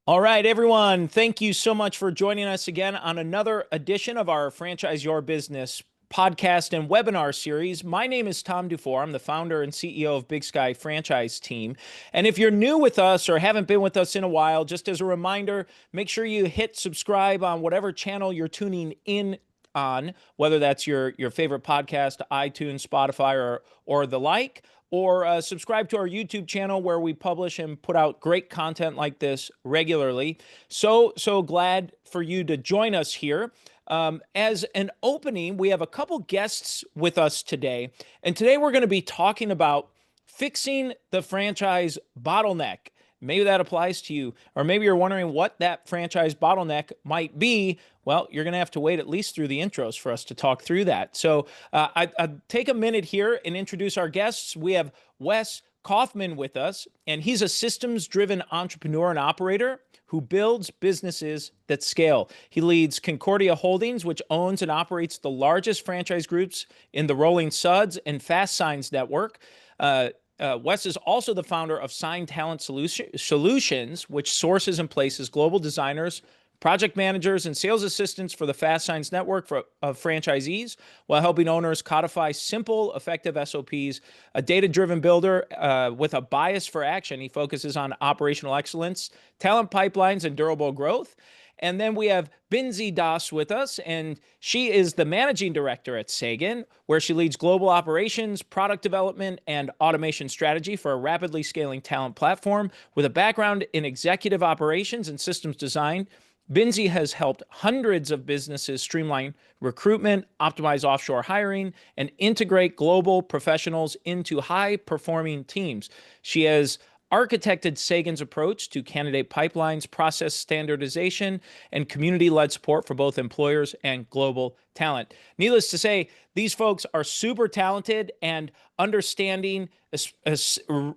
All right, everyone. Thank you so much for joining us again on another edition of our Franchise Your Business podcast and webinar series. My name is Tom Dufour. I'm the founder and CEO of Big Sky Franchise Team. And if you're new with us or haven't been with us in a while, just as a reminder, make sure you hit subscribe on whatever channel you're tuning in on, whether that's your favorite podcast, iTunes, Spotify, or the like, or subscribe to our YouTube channel where we publish and put out great content like this regularly. So glad for you to join us here. As an opening, we have a couple guests with us today, and today we're going to be talking about fixing the franchise bottleneck. Maybe that applies to you, or maybe you're wondering what that franchise bottleneck might be. Well, you're going to have to wait at least through the intros for us to talk through that. So I'd take a minute here and introduce our guests. We have Wes Kauffman with us, and he's a systems-driven entrepreneur and operator who builds businesses that scale. He leads Concordia Holdings, which owns and operates the largest franchise groups in the Rolling Suds and FASTSIGNS network. Wes is also the founder of Sign Talent Solutions, which sources and places global designers, project managers, and sales assistants for the FASTSIGNS network of franchisees, while helping owners codify simple, effective SOPs. A data-driven builder with a bias for action, he focuses on operational excellence, talent pipelines, and durable growth. And then we have Binsi with us, and she is the managing director at Sagan, where she leads global operations, product development, and automation strategy for a rapidly scaling talent platform. With a background in executive operations and systems design, Binsi has helped hundreds of businesses streamline recruitment, optimize offshore hiring, and integrate global professionals into high-performing teams. She has architected Sagan's approach to candidate pipelines, process standardization, and community-led support for both employers and global talent. Needless to say, these folks are super talented and understanding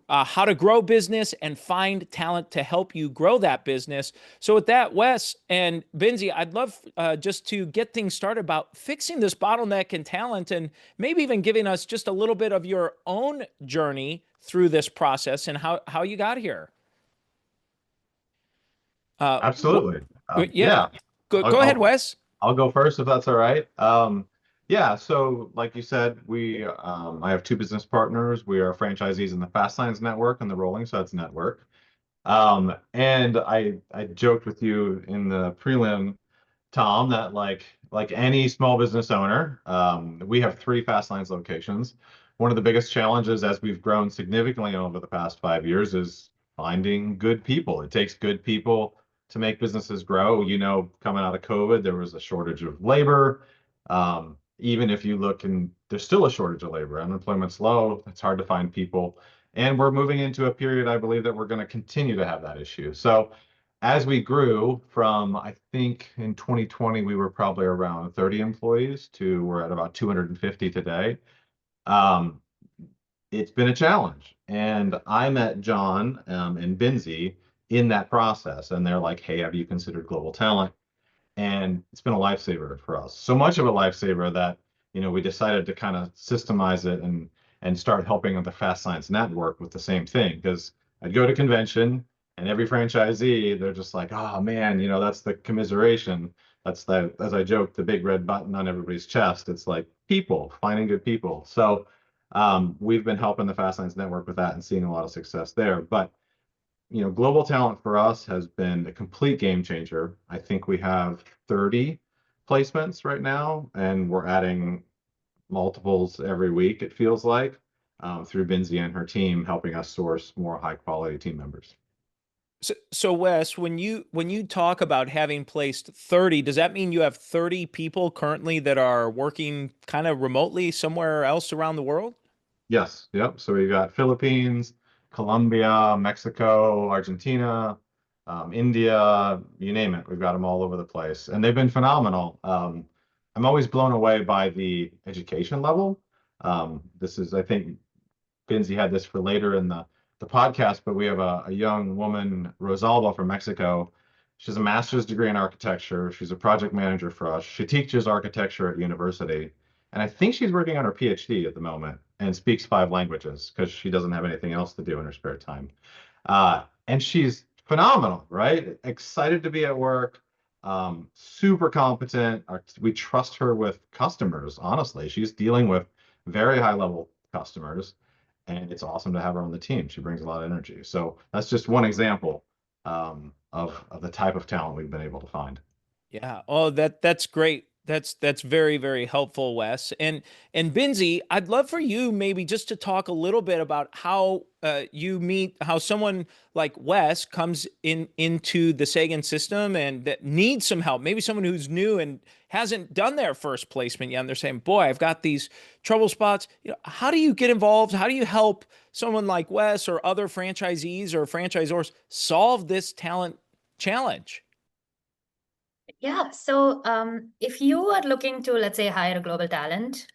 how to grow business and find talent to help you grow that business. So with that, Wes and Binsi, I'd love just to get things started about fixing this bottleneck in talent and maybe even giving us just a little bit of your own journey through this process and how you got here. Uh, Absolutely. yeah, Yeah, go, I'll, go ahead, I'll Wes. I'll go first if that's all right. Yeah, so like you said, I have two business partners. We are franchisees in the Fast Signs network and the Rolling Suds network. And I joked with you in the prelim, Tom, that like any small business owner, we have three Fast Lines locations. One of the biggest challenges as we've grown significantly over the past 5 years is finding good people. It takes good people to make businesses grow. You know, coming out of COVID, there was a shortage of labor. Even if you look and there's still a shortage of labor, unemployment's low, it's hard to find people. And we're moving into a period, I believe, that we're going to continue to have that issue. So as we grew from, I think in 2020, we were probably around 30 employees to we're at about 250 today. Um, it's been a challenge. And I met John and Binzi in that process. And they're like, hey, have you considered global talent? And it's been a lifesaver for us. So much of a lifesaver that, we decided to kind of systemize it and start helping the Fast Science Network with the same thing. Because I'd go to convention and every franchisee, they're just like, oh man, that's the commiseration. That's the, as I joke, the big red button on everybody's chest. It's like people, finding good people. So we've been helping the Fast Science Network with that and seeing a lot of success there. But global talent for us has been a complete game changer. I think we have 30 placements right now, and we're adding multiples every week, it feels like, through Binzi and her team helping us source more high quality team members. So Wes, when you talk about having placed 30, does that mean you have 30 people currently that are working kind of remotely somewhere else around the world? Yes, yep. So we've got Philippines, Colombia, Mexico, Argentina, India, you name it. We've got them all over the place, and they've been phenomenal. I'm always blown away by the education level. This is, I think, Binzi had this for later in the podcast, but we have a young woman, Rosalba from Mexico. She's a master's degree in architecture. She's a project manager for us. She teaches architecture at university. And I think she's working on her PhD at the moment and speaks five languages because she doesn't have anything else to do in her spare time. And she's phenomenal, right? Excited to be at work, super competent. We trust her with customers, honestly. She's dealing with very high level customers, and it's awesome to have her on the team. She brings a lot of energy. So that's just one example of the type of talent we've been able to find. Yeah. Oh, that's great. That's very, very helpful, Wes. And Binzi, I'd love for you maybe just to talk a little bit about how you meet how someone like Wes comes into the Sagan system and that needs some help. Maybe someone who's new and hasn't done their first placement yet, and they're saying, "Boy, I've got these trouble spots." How do you get involved? How do you help someone like Wes or other franchisees or franchisors solve this talent challenge? Yeah. So if you are looking to, let's say, hire a global talent,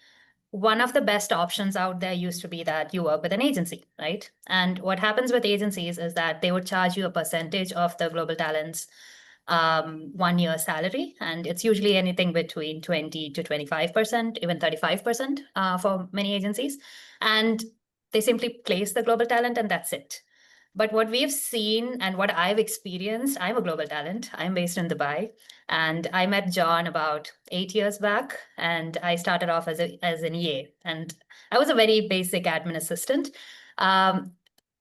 one of the best options out there used to be that you work with an agency, right? And what happens with agencies is that they would charge you a percentage of the global talent's 1 year salary. And it's usually anything between 20 to 25%, even 35% for many agencies. And they simply place the global talent and that's it. But what we've seen and what I've experienced, I'm a global talent. I'm based in Dubai. And I met John about 8 years back. And I started off as an EA. And I was a very basic admin assistant. Um,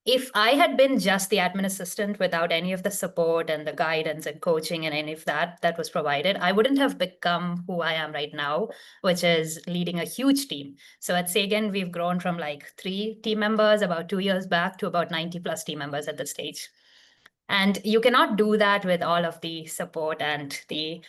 if I had been just the admin assistant without any of the support and the guidance and coaching and any of that was provided, I wouldn't have become who I am right now, which is leading a huge team. So at Sagan, we've grown from like 3 team members about 2 years back to about 90 plus team members at this stage. And you cannot do that with all of the support and the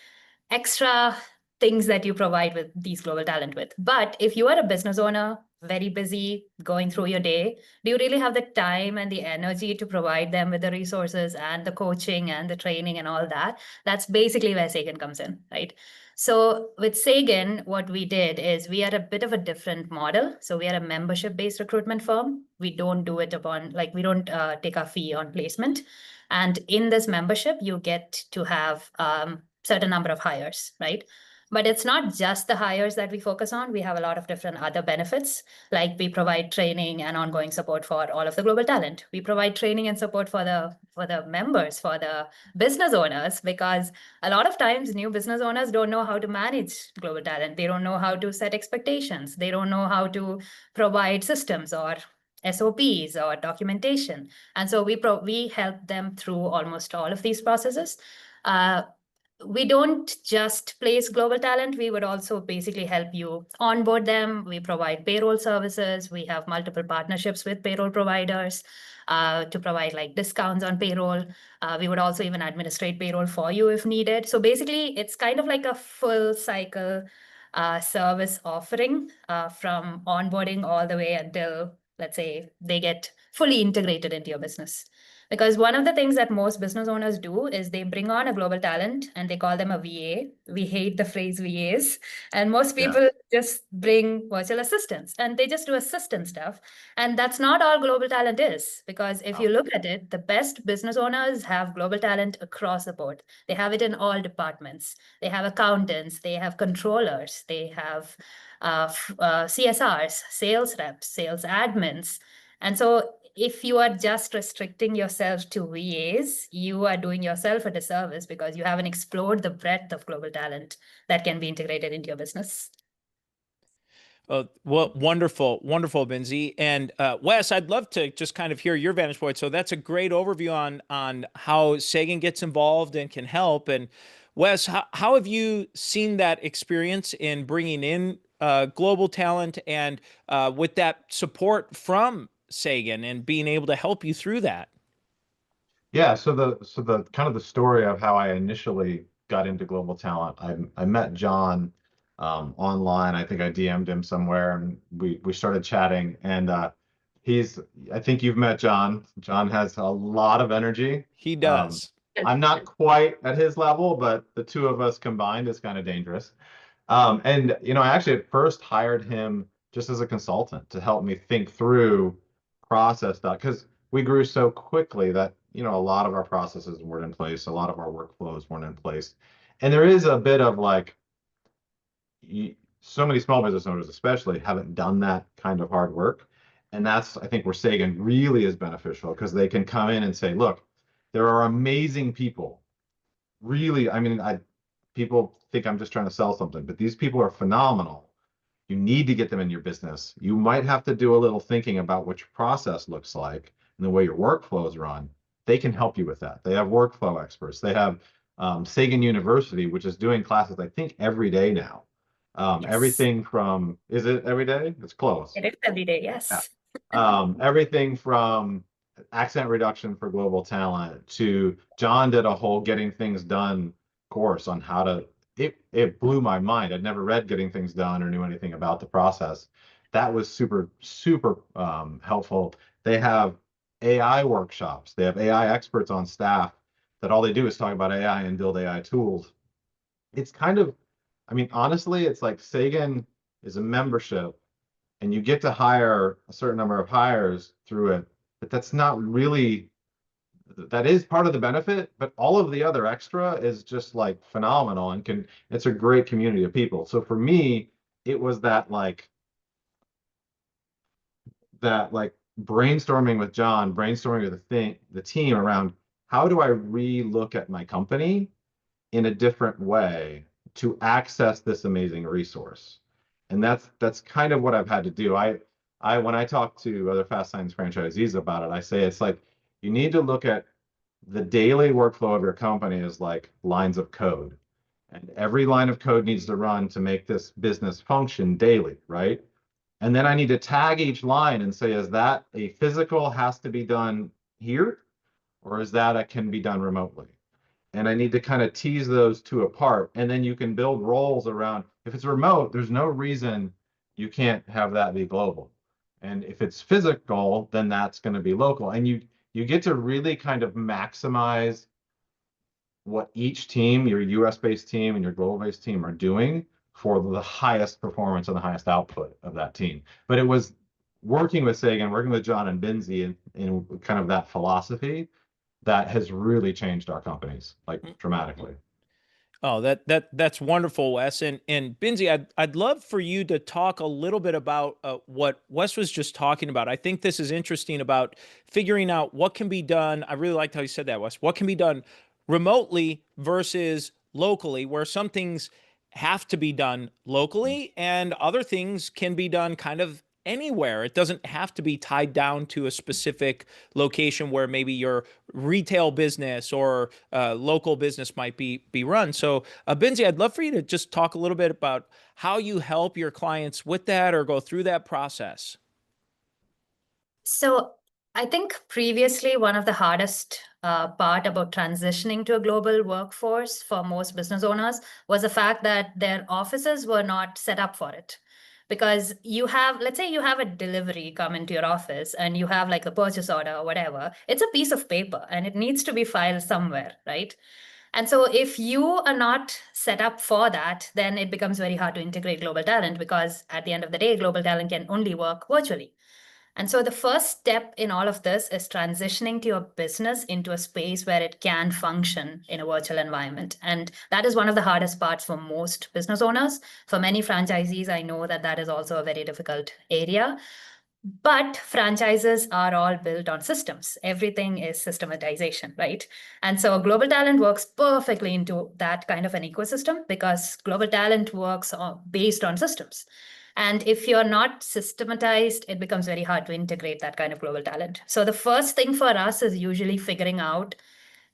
extra things that you provide with these global talent with. But if you are a business owner, very busy going through your day, do you really have the time and the energy to provide them with the resources and the coaching and the training and all that? That's basically where Sagan comes in, right? So with Sagan, what we did is we are a bit of a different model. So we are a membership-based recruitment firm. We don't do it upon, like, we don't take a fee on placement. And in this membership, you get to have certain number of hires, right? But it's not just the hires that we focus on. We have a lot of different other benefits, like we provide training and ongoing support for all of the global talent. We provide training and support for the members, for the business owners, because a lot of times new business owners don't know how to manage global talent. They don't know how to set expectations. They don't know how to provide systems or SOPs or documentation. And so we help them through almost all of these processes. Uh, we don't just place global talent. We would also basically help you onboard them. We provide payroll services. We have multiple partnerships with payroll providers to provide like discounts on payroll. We would also even administrate payroll for you if needed. So basically, it's kind of like a full cycle service offering from onboarding all the way until, let's say, they get fully integrated into your business. Because one of the things that most business owners do is they bring on a global talent and they call them a VA. We hate the phrase VAs. And most Yeah. people just bring virtual assistants and they just do assistant stuff. And that's not all global talent is. Because if you look at it, the best business owners have global talent across the board. They have it in all departments. They have accountants, they have controllers, they have CSRs, sales reps, sales admins. And so if you are just restricting yourself to VAs, you are doing yourself a disservice because you haven't explored the breadth of global talent that can be integrated into your business. Well, wonderful, wonderful, Binzi. And Wes, I'd love to just kind of hear your vantage point. So that's a great overview on how Sagan gets involved and can help. And Wes, how have you seen that experience in bringing in global talent and with that support from Sagan and being able to help you through that? Yeah, so the kind of the story of how I initially got into global talent, I met John online. I think I DM'd him somewhere, and we started chatting. And he's I think you've met John. John has a lot of energy. He Um, does. I'm not quite at his level, but the two of us combined is kind of dangerous. And I actually at first hired him just as a consultant to help me think through process stuff because we grew so quickly that a lot of our processes weren't in place, a lot of our workflows weren't in place, and there is a bit of like so many small business owners especially haven't done that kind of hard work, and that's I think where Sagan really is beneficial because they can come in and say, look, There are amazing people. Really, I mean, people think I'm just trying to sell something, but these people are phenomenal. You need to get them in your business. You might have to do a little thinking about what your process looks like and the way your workflows run. They can help you with that. They have workflow experts. They have Sagan University, which is doing classes, I think, every day now. Yes. Everything from, is it every day? It's close. It is every day, Yeah. yes. Everything from accent reduction for global talent to John did a whole getting things done course on how to, it blew my mind. I'd never read Getting Things Done or knew anything about the process. That was super, super helpful. They have AI workshops. They have AI experts on staff that all they do is talk about AI and build AI tools. It's kind of, I mean, honestly, it's like Sagan is a membership and you get to hire a certain number of hires through it, but that's not really, that is part of the benefit, but all of the other extra is just like phenomenal and it's a great community of people. So for me, it was that like brainstorming with John, brainstorming with the team around how do I re-look at my company in a different way to access this amazing resource. And that's kind of what I've had to do. I when I talk to other FASTSIGNS franchisees about it, I say it's like you need to look at the daily workflow of your company as like lines of code. And every line of code needs to run to make this business function daily, right? And then I need to tag each line and say, is that a physical has to be done here? Or is that a can be done remotely? And I need to kind of tease those two apart. And then you can build roles around, if it's remote, there's no reason you can't have that be global. And if it's physical, then that's going to be local. And you get to really kind of maximize what each team, your US-based team and your global-based team are doing for the highest performance and the highest output of that team. But it was working with Sagan, working with John and Binsi in kind of that philosophy that has really changed our companies like dramatically. Oh, that's wonderful, Wes. And Binsi, I'd love for you to talk a little bit about what Wes was just talking about. I think this is interesting about figuring out what can be done. I really liked how you said that, Wes. What can be done remotely versus locally, where some things have to be done locally and other things can be done kind of anywhere. It doesn't have to be tied down to a specific location where maybe your retail business or local business might be run. So, Binsi, I'd love for you to just talk a little bit about how you help your clients with that or go through that process. So I think previously one of the hardest part about transitioning to a global workforce for most business owners was the fact that their offices were not set up for it. Because you have, let's say you have a delivery come into your office and you have like a purchase order or whatever, it's a piece of paper and it needs to be filed somewhere, right? And so if you are not set up for that, then it becomes very hard to integrate global talent because at the end of the day, global talent can only work virtually. And so the first step in all of this is transitioning to your business into a space where it can function in a virtual environment. And that is one of the hardest parts for most business owners. For many franchisees, I know that that is also a very difficult area. But franchises are all built on systems. Everything is systematization, right? And so global talent works perfectly into that kind of an ecosystem because global talent works based on systems. And if you're not systematized, it becomes very hard to integrate that kind of global talent. So the first thing for us is usually figuring out,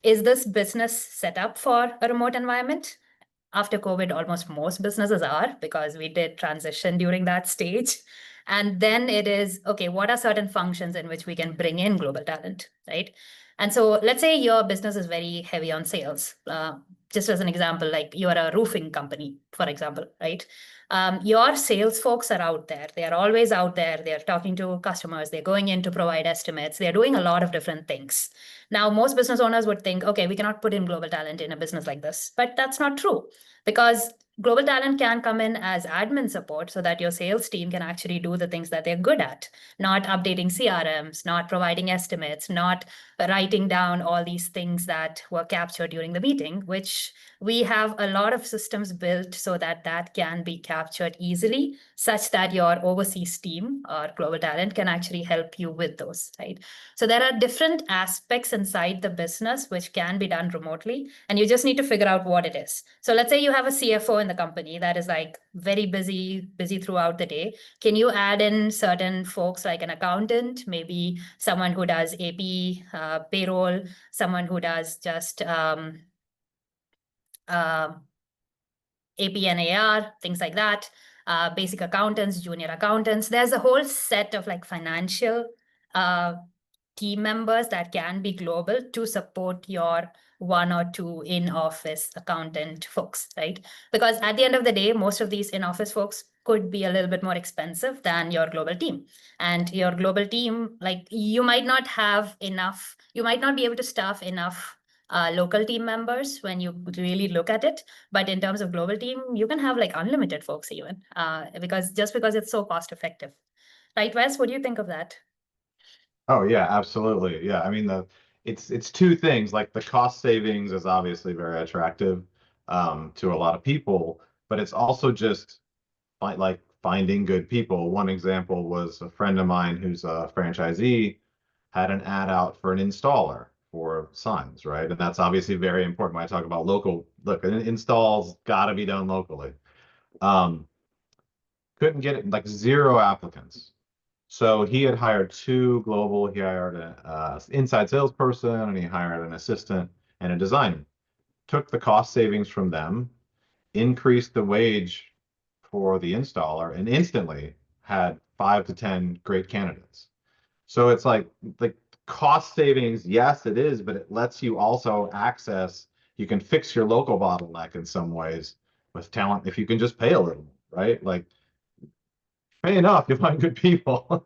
is this business set up for a remote environment? After COVID, almost most businesses are because we did transition during that stage. And then it is, okay, what are certain functions in which we can bring in global talent, right? And so let's say your business is very heavy on sales. Just as an example, like you're a roofing company, for example, right? Your sales folks are out there. They are always out there. They're talking to customers. They're going in to provide estimates. They're doing a lot of different things. Now, most business owners would think, okay, we cannot put in global talent in a business like this, but that's not true because global talent can come in as admin support so that your sales team can actually do the things that they're good at, not updating CRMs, not providing estimates, not writing down all these things that were captured during the meeting, which we have a lot of systems built so that that can be captured easily, such that your overseas team or global talent can actually help you with those, right? So there are different aspects inside the business which can be done remotely, and you just need to figure out what it is. So let's say you have a CFO in the company that is like very busy throughout the day. Can you add in certain folks like an accountant, maybe someone who does AP, payroll, someone who does just AP and AR, things like that, basic accountants, junior accountants. There's a whole set of like financial team members that can be global to support your one or two in-office accountant folks, right? Because at the end of the day, most of these in-office folks could be a little bit more expensive than your global team. And your global team, like you might not have enough, you might not be able to staff enough local team members when you really look at it. But in terms of global team, you can have like unlimited folks even, because it's so cost effective. Right, Wes, what do you think of that? Oh yeah, absolutely. Yeah, I mean it's two things. Like the cost savings is obviously very attractive to a lot of people, but it's also just like finding good people. One example was a friend of mine who's a franchisee had an ad out for an installer for signs, right? And that's obviously very important when I talk about local. Look, an install's got to be done locally. Um, couldn't get it, like zero applicants. So he had hired two global. He hired an inside salesperson and he hired an assistant and a designer. Took the cost savings from them, increased the wage for the installer, and instantly had 5 to 10 great candidates. So it's like the cost savings, yes, it is, but it lets you also access, you can fix your local bottleneck in some ways with talent if you can just pay a little, right? Like pay enough, you'll find good people.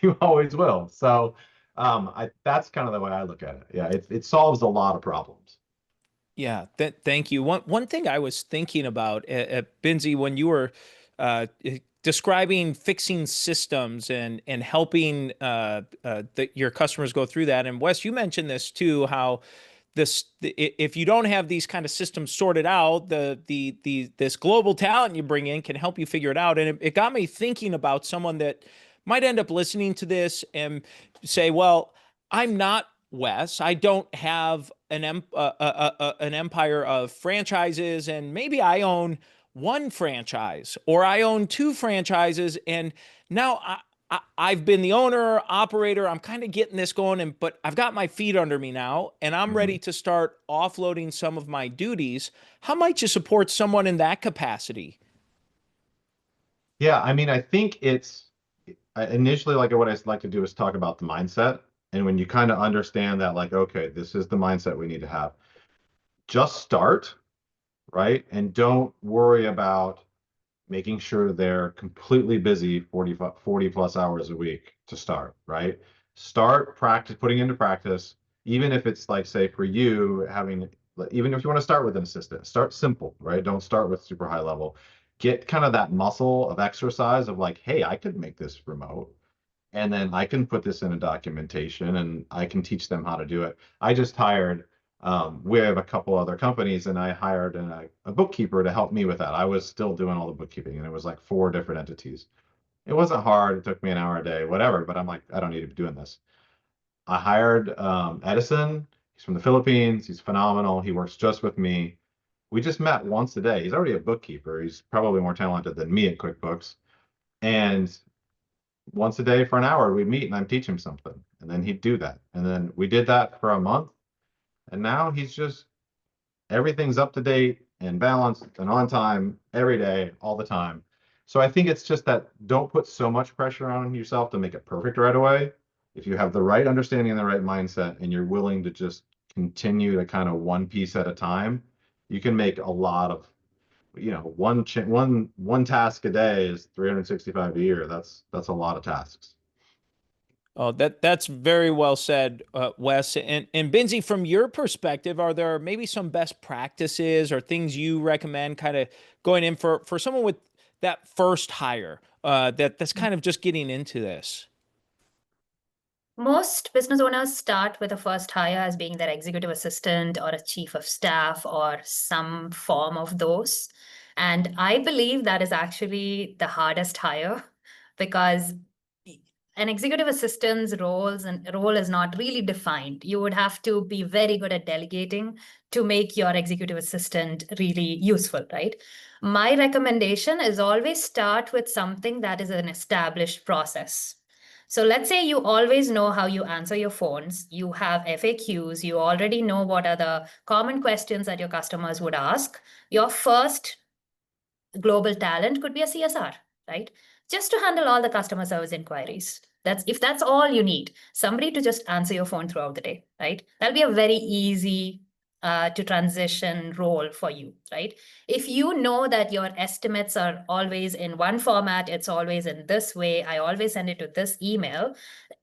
You always will. So that's kind of the way I look at it. Yeah, it solves a lot of problems. Yeah, thank you. One thing I was thinking about, Binsi, when you were describing fixing systems and helping your customers go through that, and Wes, you mentioned this too, how if you don't have these kind of systems sorted out, this global talent you bring in can help you figure it out. And it got me thinking about someone that might end up listening to this and say, well, I'm not Wes. I don't have an empire of franchises, and maybe I own one franchise or I own two franchises, and now I've been the owner, operator. I'm kind of getting this going, but I've got my feet under me now, and I'm ready to start offloading some of my duties. How might you support someone in that capacity? Yeah, I mean, I think it's initially like what I like to do is talk about the mindset. And when you kind of understand that, like, okay, this is the mindset we need to have, just start, right? And don't worry about making sure they're completely busy 40 plus hours a week to start, right? Start practice, putting into practice, even if it's like, say, for you, having, even if you want to start with an assistant, start simple, right? Don't start with super high level. Get kind of that muscle of exercise of like, hey, I could make this remote. And then I can put this in a documentation and I can teach them how to do it. I just hired, we have a couple other companies and I hired a bookkeeper to help me with that. I was still doing all the bookkeeping and it was like 4 different entities. It wasn't hard. It took me an hour a day, whatever, but I'm like, I don't need to be doing this. I hired Edison. He's from the Philippines. He's phenomenal. He works just with me. We just met once a day. He's already a bookkeeper. He's probably more talented than me at QuickBooks. And once a day for an hour, we'd meet and I'd teach him something. And then he'd do that. And then we did that for a month. And now he's just, everything's up to date and balanced and on time every day, all the time. So I think it's just that don't put so much pressure on yourself to make it perfect right away. If you have the right understanding and the right mindset and you're willing to just continue to kind of one piece at a time, you can make a lot of, one task a day is 365 a year. That's a lot of tasks. Oh, that's very well said, Wes. And Binsi, from your perspective, are there maybe some best practices or things you recommend kind of going in for someone with that first hire that's kind of just getting into this? Most business owners start with a first hire as being their executive assistant or a chief of staff or some form of those. And I believe that is actually the hardest hire because an executive assistant's role is not really defined. You would have to be very good at delegating to make your executive assistant really useful, right? My recommendation is always start with something that is an established process. So let's say you always know how you answer your phones, you have FAQs, you already know what are the common questions that your customers would ask. Your first global talent could be a CSR, right? Just to handle all the customer service inquiries. That's all you need, somebody to just answer your phone throughout the day, right? That'll be a very easy to transition role for you, right? If you know that your estimates are always in one format, it's always in this way, I always send it to this email,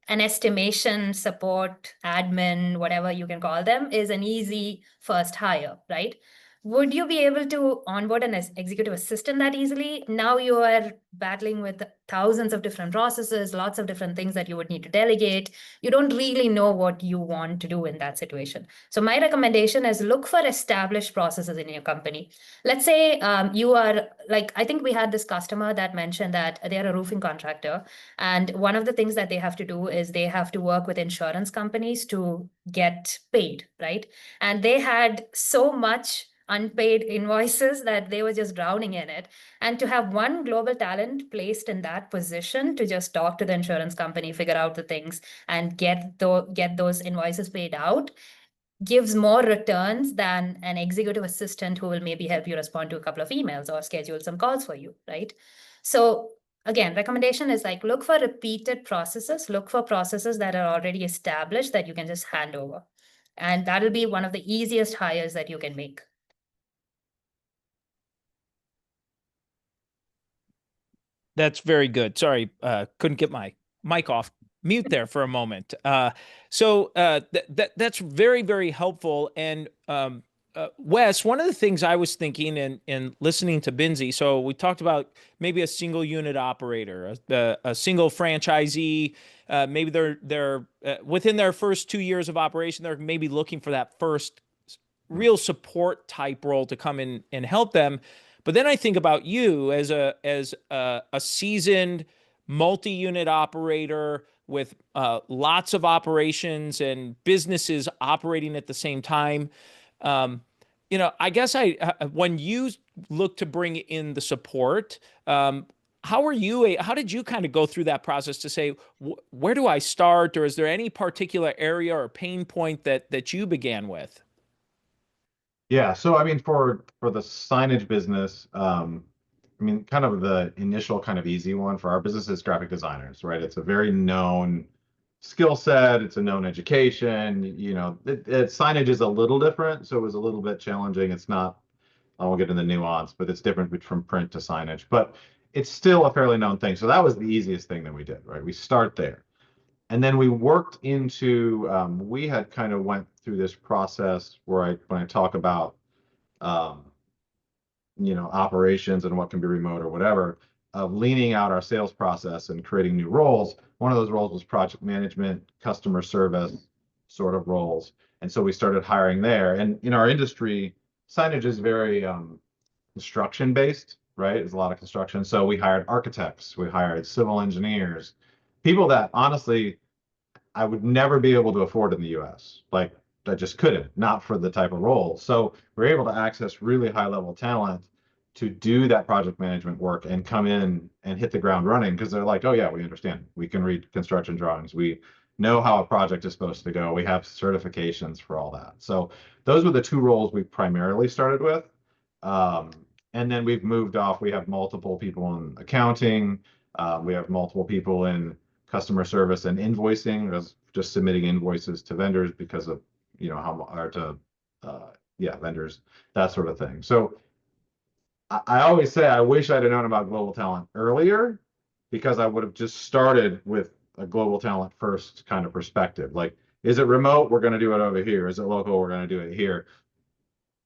an estimation support admin, whatever you can call them, is an easy first hire, right? Would you be able to onboard an executive assistant that easily? Now you are battling with thousands of different processes, lots of different things that you would need to delegate. You don't really know what you want to do in that situation. So my recommendation is look for established processes in your company. Let's say you are like, I think we had this customer that mentioned that they're a roofing contractor. And one of the things that they have to do is they have to work with insurance companies to get paid, right? And they had so much unpaid invoices that they were just drowning in it. And to have one global talent placed in that position to just talk to the insurance company, figure out the things, and get those invoices paid out gives more returns than an executive assistant who will maybe help you respond to a couple of emails or schedule some calls for you, right? So again, recommendation is like look for repeated processes, look for processes that are already established that you can just hand over. And that'll be one of the easiest hires that you can make. That's very good. Sorry, couldn't get my mic off mute there for a moment. That's very, very helpful. And Wes, one of the things I was thinking in listening to Binsi, so we talked about maybe a single unit operator, a single franchisee. Maybe they're within their first 2 years of operation, they're maybe looking for that first real support type role to come in and help them. But then I think about you as a seasoned multi-unit operator with lots of operations and businesses operating at the same time. I guess when you look to bring in the support, how did you kind of go through that process to say, where do I start? Or is there any particular area or pain point that you began with? Yeah, so I mean, for the signage business, I mean, kind of the initial kind of easy one for our business is graphic designers, right? It's a very known skill set. It's a known education. Signage is a little different, so it was a little bit challenging. It's not, I won't get into the nuance, but it's different from print to signage, but it's still a fairly known thing. So that was the easiest thing that we did, right? We start there. And then we worked into, we had kind of went through this process where when I talk about, um, operations and what can be remote or whatever, of leaning out our sales process and creating new roles. One of those roles was project management, customer service sort of roles. And so we started hiring there. And in our industry, signage is very construction based, right? There's a lot of construction. So we hired architects, we hired civil engineers, people that honestly I would never be able to afford in the US. Like I just couldn't, not for the type of role. So we're able to access really high level talent to do that project management work and come in and hit the ground running because they're like, oh yeah, we understand. We can read construction drawings. We know how a project is supposed to go. We have certifications for all that. So those were the two roles we primarily started with. Um, and then we've moved off. We have multiple people in accounting. We have multiple people in customer service and invoicing, just submitting invoices to vendors because of, vendors, that sort of thing. So I always say I wish I'd have known about global talent earlier because I would have just started with a global talent first kind of perspective. Like, is it remote? We're going to do it over here. Is it local? We're going to do it here.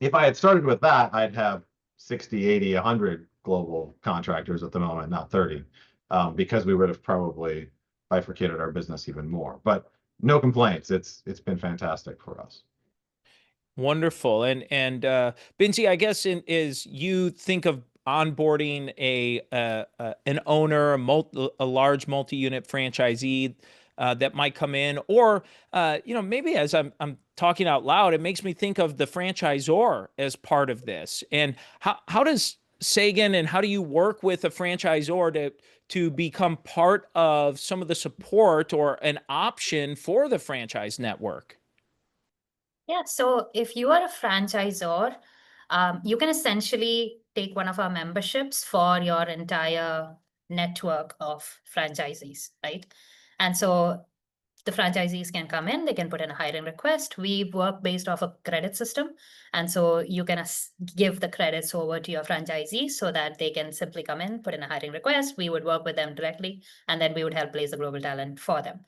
If I had started with that, I'd have 60, 80, 100 global contractors at the moment, not 30, because we would have probably bifurcated our business even more. But no complaints. It's been fantastic for us. Wonderful. And Binsi, I guess as you think of onboarding an owner, a large multi-unit franchisee that might come in, or maybe as I'm talking out loud, it makes me think of the franchisor as part of this. And how does Sagan, and how do you work with a franchisor to become part of some of the support or an option for the franchise network? Yeah, so if you are a franchisor, you can essentially take one of our memberships for your entire network of franchisees, right? And so the franchisees can come in, they can put in a hiring request. We work based off a credit system. And so you can give the credits over to your franchisees so that they can simply come in, put in a hiring request. We would work with them directly, and then we would help place the global talent for them.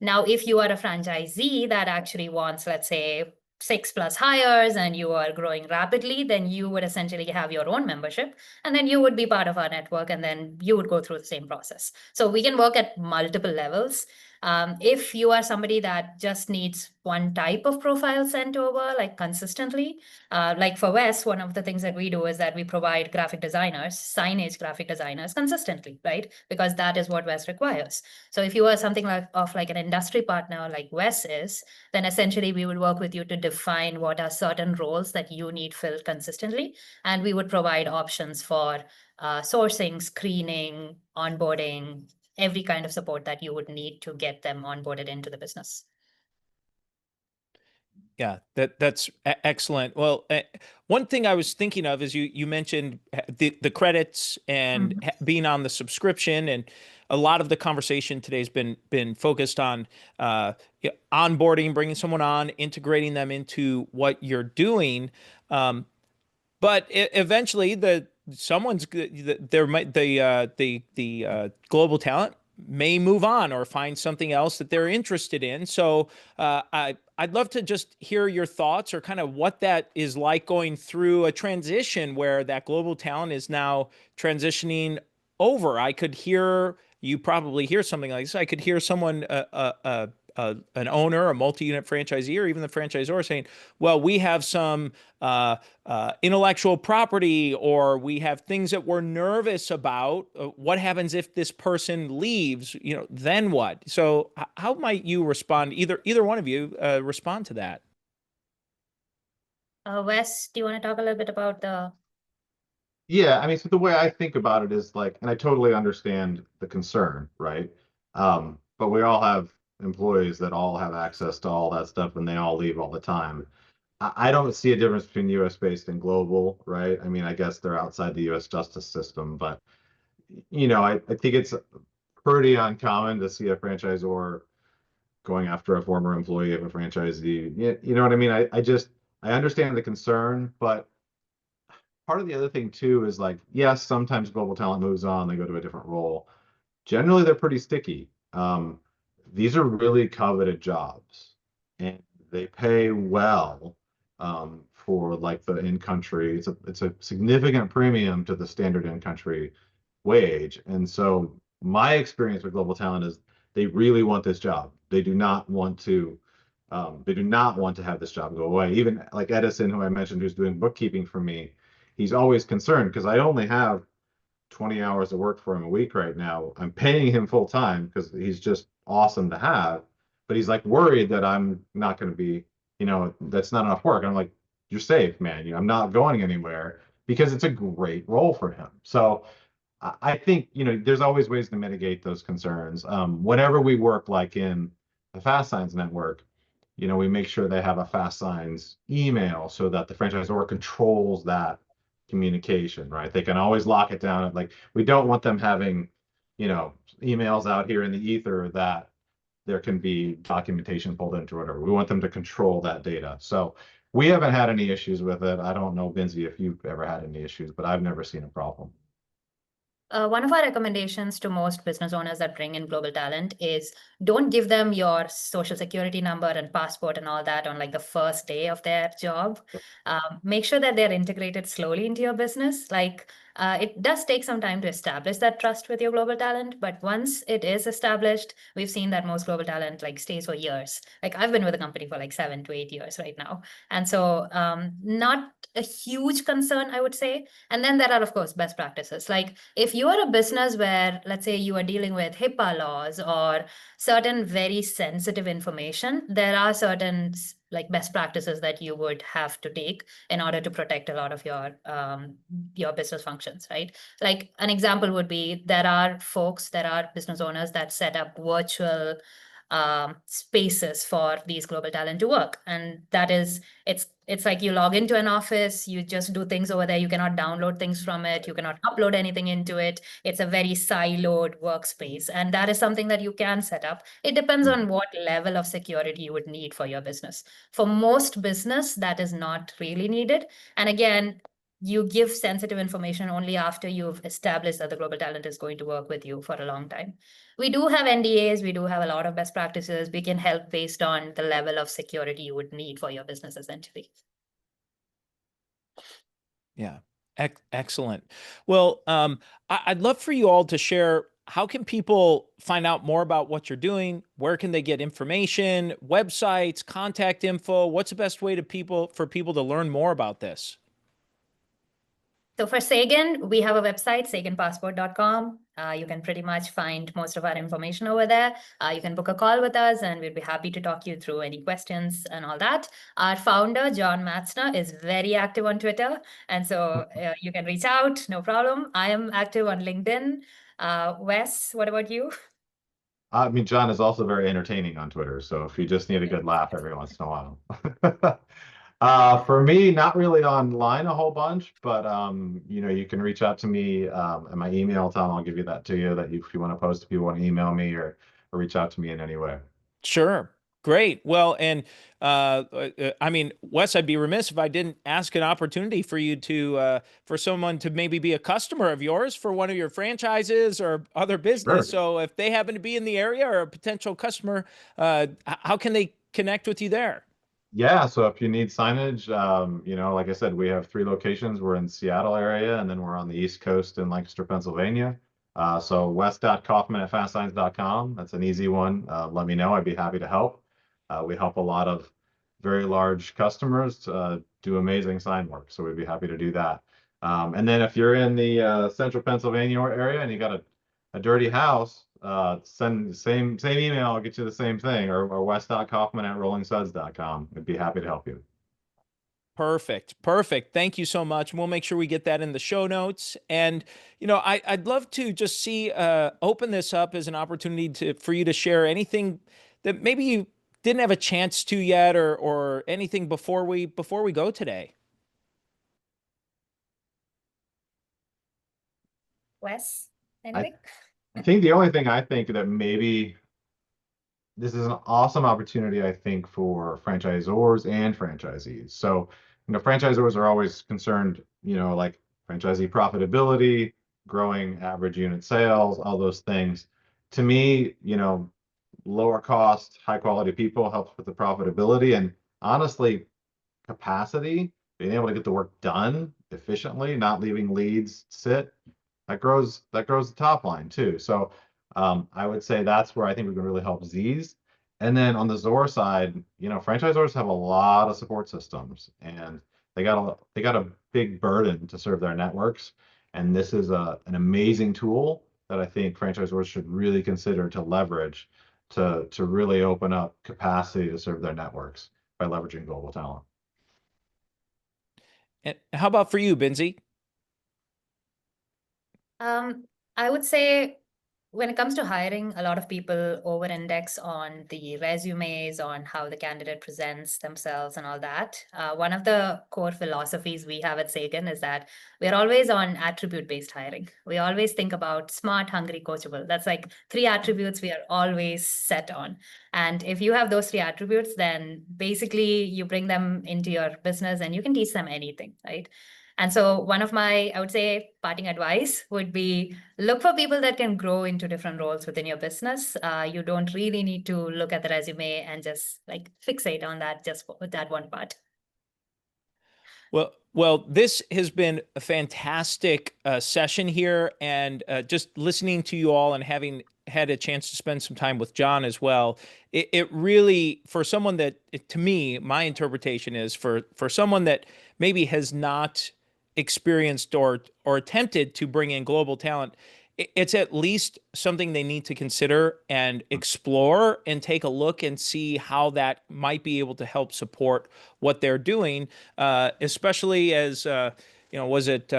Now, if you are a franchisee that actually wants, let's say, 6+ hires and you are growing rapidly, then you would essentially have your own membership, and then you would be part of our network, and then you would go through the same process. So we can work at multiple levels. If you are somebody that just needs one type of profile sent over, like consistently, like for Wes, one of the things that we do is that we provide graphic designers, signage graphic designers consistently, right? Because that is what Wes requires. So if you are something like an industry partner like Wes is, then essentially we would work with you to define what are certain roles that you need filled consistently. And we would provide options for sourcing, screening, onboarding, every kind of support that you would need to get them onboarded into the business. Yeah, that's excellent. Well, one thing I was thinking of is you mentioned the credits and being on the subscription, and a lot of the conversation today has been focused on onboarding, bringing someone on, integrating them into what you're doing. But eventually, the global talent may move on or find something else that they're interested in. So I'd love to just hear your thoughts, or kind of what that is like going through a transition where that global talent is now transitioning over. I could hear, you probably hear something like this. I could hear someone, an owner, a multi-unit franchisee, or even the franchisor saying, well, we have some intellectual property, or we have things that we're nervous about. What happens if this person leaves? Then what? So how might you respond? Either one of you respond to that. Wes, do you want to talk a little bit about the... Yeah, I mean, so the way I think about it is like, and I totally understand the concern, right? But we all have employees that all have access to all that stuff, and they all leave all the time. I don't see a difference between US based and global, right? I mean, I guess they're outside the US justice system, but I think it's pretty uncommon to see a franchisor going after a former employee of a franchisee. You know what I mean? I understand the concern, but part of the other thing too is like, yes, sometimes global talent moves on, they go to a different role. Generally, they're pretty sticky. These are really coveted jobs, and they pay well for like the in-country. It's a significant premium to the standard in-country wage. And so my experience with global talent is they really want this job. They do not want to have this job go away. Even like Edison, who I mentioned, who's doing bookkeeping for me, he's always concerned because I only have 20 hours of work for him a week right now. I'm paying him full time because he's just awesome to have, but he's like worried that I'm not going to be, that's not enough work. And I'm like, you're safe, man. I'm not going anywhere, because it's a great role for him. So I think, there's always ways to mitigate those concerns. Whenever we work like in the FASTSIGNS network, we make sure they have a FASTSIGNS email so that the franchisor controls that communication, right? They can always lock it down. Like, we don't want them having, emails out here in the ether that there can be documentation pulled into, or whatever. We want them to control that data. So we haven't had any issues with it. I don't know, Binsi, if you've ever had any issues, but I've never seen a problem. One of our recommendations to most business owners that bring in global talent is don't give them your social security number and passport and all that on like the first day of their job. Make sure that they're integrated slowly into your business. Like It does take some time to establish that trust with your global talent, but once it is established, we've seen that most global talent like stays for years. Like I've been with the company for like 7 to 8 years right now. And so not a huge concern, I would say. And then there are, of course, best practices. Like if you are a business where, let's say, you are dealing with HIPAA laws or certain very sensitive information, there are certain like best practices that you would have to take in order to protect a lot of your business functions, right? Like an example would be there are business owners that set up virtual spaces for these global talent to work, and that is it's like you log into an office, you just do things over there, you cannot download things from it, you cannot upload anything into it. It's a very siloed workspace, and that is something that you can set up. It depends on what level of security you would need for your business. For most business, that is not really needed. And again, you give sensitive information only after you've established that the global talent is going to work with you for a long time. We do have NDAs, we do have a lot of best practices. We can help based on the level of security you would need for your business, essentially. Yeah, excellent. Well, I'd love for you all to share, how can people find out more about what you're doing? Where can they get information, websites, contact info? What's the best way for people to learn more about this? So for Sagan, we have a website, saganpassport.com. You can pretty much find most of our information over there. You can book a call with us, and we'd be happy to talk you through any questions and all that. Our founder, John Matzner, is very active on Twitter, and so you can reach out, no problem. I am active on LinkedIn. Wes, what about you? I mean, John is also very entertaining on Twitter, so if you just need a good laugh every once in a while. For me, not really online a whole bunch, but you can reach out to me at my email, Tom. I'll give you that to you. That if you want to post, if you want to email me or reach out to me in any way. Sure. Great. Well, and I mean, Wes, I'd be remiss if I didn't ask an opportunity for you for someone to maybe be a customer of yours for one of your franchises or other business. Sure. So if they happen to be in the area or a potential customer, how can they connect with you there? Yeah, so if you need signage, like I said, we have 3 locations. We're in Seattle area, and then we're on the East Coast in Lancaster, Pennsylvania. So wes.kauffman@fastsigns.com. That's an easy one. Let me know. I'd be happy to help. We help a lot of very large customers do amazing sign work, so we'd be happy to do that. And then if you're in the central Pennsylvania area and you got a dirty house, send the same email, I'll get you the same thing, or wes.kauffman@rollingsuds.com. I'd be happy to help you. Perfect. Perfect. Thank you so much. We'll make sure we get that in the show notes. And, I'd love to just open this up as an opportunity for you to share anything that maybe you didn't have a chance to yet, or anything before we go today. Wes, I, anything? I think the only thing I think that maybe this is an awesome opportunity, I think, for franchisors and franchisees. So, franchisors are always concerned, like franchisee profitability, growing average unit sales, all those things. To me, lower cost, high quality people helps with the profitability, and honestly, capacity, being able to get the work done efficiently, not leaving leads sit, that grows the top line too. So I would say that's where I think we can really help Z's. And then on the Zor side, franchisors have a lot of support systems, and they got a big burden to serve their networks. And this is an amazing tool that I think franchisors should really consider to leverage to really open up capacity to serve their networks by leveraging global talent. And how about for you, Binsi? I would say when it comes to hiring, a lot of people over-index on the resumes, on how the candidate presents themselves and all that. One of the core philosophies we have at Sagan is that we're always on attribute-based hiring. We always think about smart, hungry, coachable. That's like 3 attributes we are always set on. And if you have those 3 attributes, then basically you bring them into your business and you can teach them anything, right? And so one of my, I would say, parting advice would be look for people that can grow into different roles within your business. You don't really need to look at the resume and just like fixate on that one part. Well, this has been a fantastic session here, and just listening to you all and having had a chance to spend some time with John as well. It really, for someone that, to me, my interpretation is for someone that maybe has not experienced or attempted to bring in global talent, it's at least something they need to consider and explore and take a look and see how that might be able to help support what they're doing, especially as, was it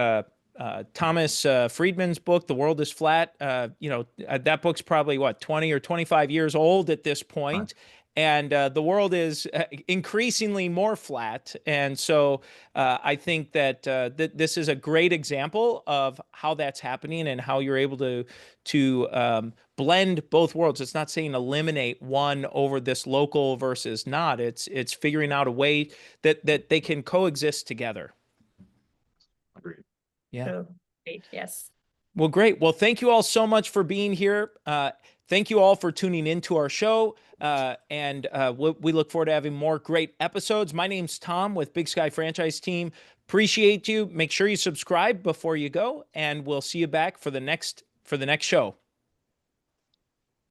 Thomas Friedman's book, The World is Flat? That book's probably, what, 20 or 25 years old at this Right. point. And the world is increasingly more flat. And so I think that this is a great example of how that's happening and how you're able to blend both worlds. It's not saying eliminate one over this local versus not. It's figuring out a way that they can coexist together. Agreed. Yeah. So great. Yes. Well, great. Well, thank you all so much for being here. Thank you all for tuning into our show. And we look forward to having more great episodes. My name's Tom with Big Sky Franchise Team. Appreciate you. Make sure you subscribe before you go, and we'll see you back for the next show.